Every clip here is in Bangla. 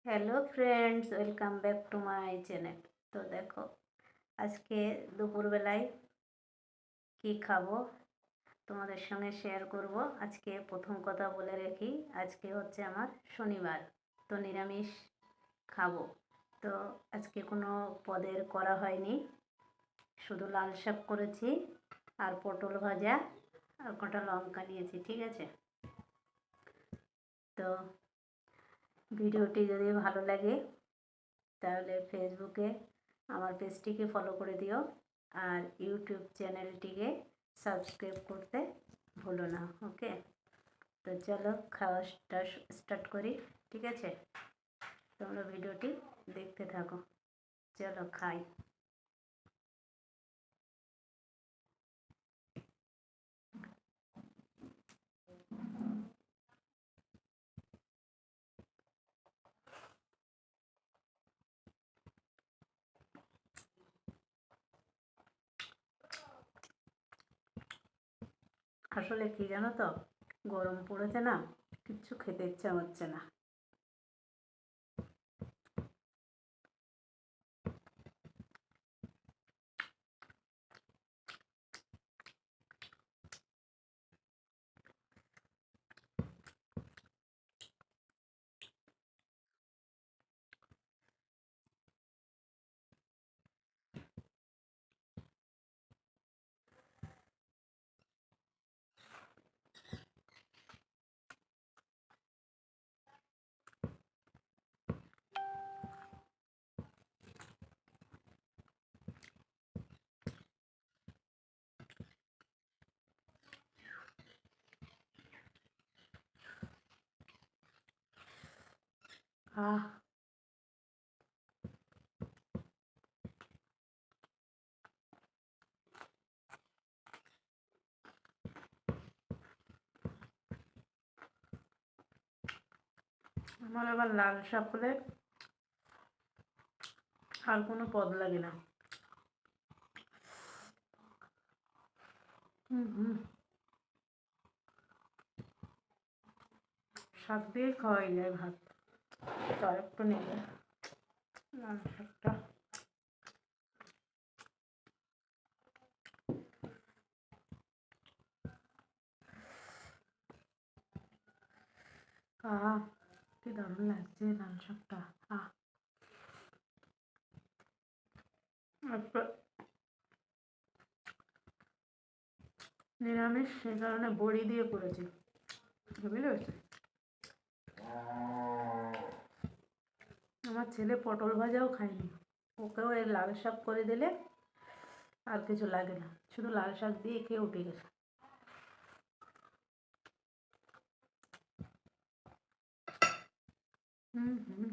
Hello friends, welcome back to my channel. তো দেখো, আজকে দুপুরবেলায় কি খাবো তোমাদের সঙ্গে শেয়ার করব। আজকে প্রথম কথা বলে রাখি, আজকে হচ্ছে আমার শনিবার, তো নিরামিষ খাবো। তো আজকে কোনো পদের করা হয়নি, শুধু লাল শাক করেছি আর পটল ভাজা আর কটা লঙ্কা নিয়েছি, ঠিক আছে? তো ভিডিওটি যদি ভালো লাগে তাহলে ফেসবুকে আমার পেজটিকে ফলো করে দিও, আর ইউটিউব চ্যানেলটিকে সাবস্ক্রাইব করতে ভুলো না, ওকে? তো চলো খাওয়াটা স্টার্ট করি, ঠিক আছে? তোমরা ভিডিওটি দেখতে থাকো, চলো খাই। আসলে কি জানো তো, গরম পড়েছে না, কিচ্ছু খেতে ইচ্ছা হচ্ছে না। আহ, আমার আবার লাল শাক হলে আর কোনো পদ লাগে না। হুম হুম, শাক দিয়ে খাওয়াই যায় ভাত। তো আর একটু নেবে লাল শাকটা। আহ, কি দারুণ লাগছে লাল শাকটা। আহ, একটু নিরামিষ, সেই কারণে বড়ি দিয়ে করেছি, বুঝতে পেরেছি? আমার ছেলে পটল ভাজাও খায়নি, ওকেও এই লাল শাক করে দিলে আর কিছু লাগে না, শুধু লাল শাক দিয়ে খেয়ে উঠে গেছে। হুম হুম।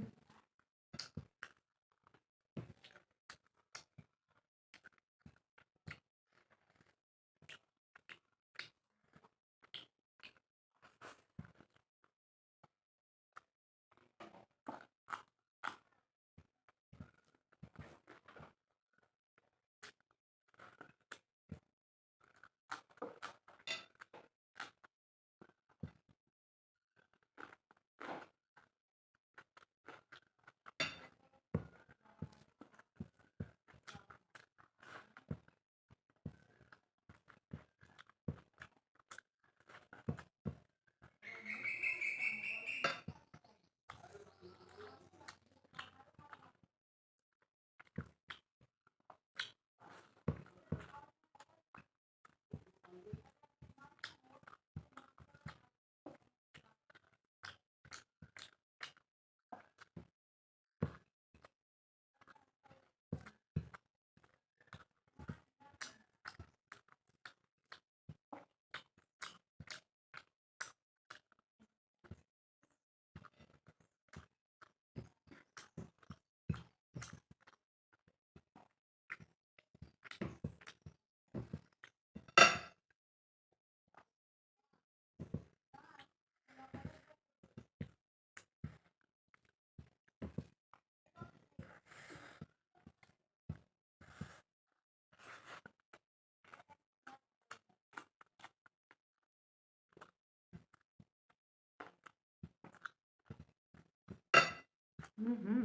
হুম হুম,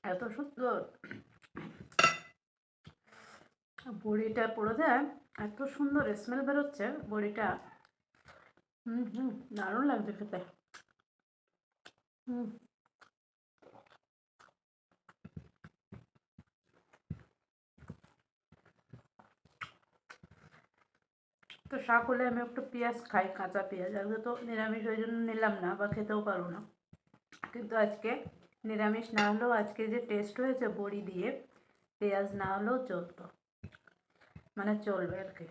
এত সুন্দর বড়িটা পড়ে যায়, এত সুন্দর স্মেল বেরোচ্ছে বড়িটা। হুম হুম, দারুণ লাগছে খেতে। হুম, তো শাক হলে আমি একটু পেঁয়াজ খাই, কাঁচা পেঁয়াজ। আজকে তো নিরামিষ, ওই জন্য নিলাম না বা খেতেও পারবো না। কিন্তু আজকে নিরামিষ না হলেও আজকে যে টেস্ট হয়েছে বড়ি দিয়ে, পেঁয়াজ না হলেও চলতো, মানে চলবে আর কি।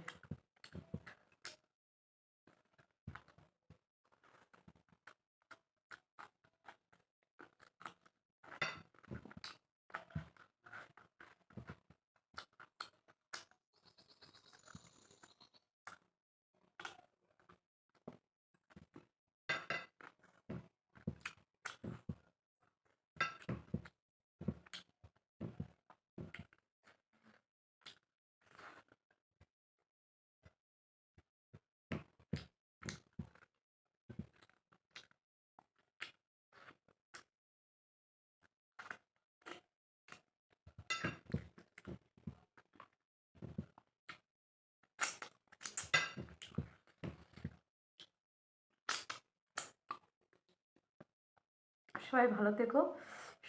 সবাই ভালো থেকো,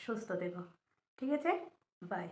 সুস্থ থেকো, ঠিক আছে? বাই।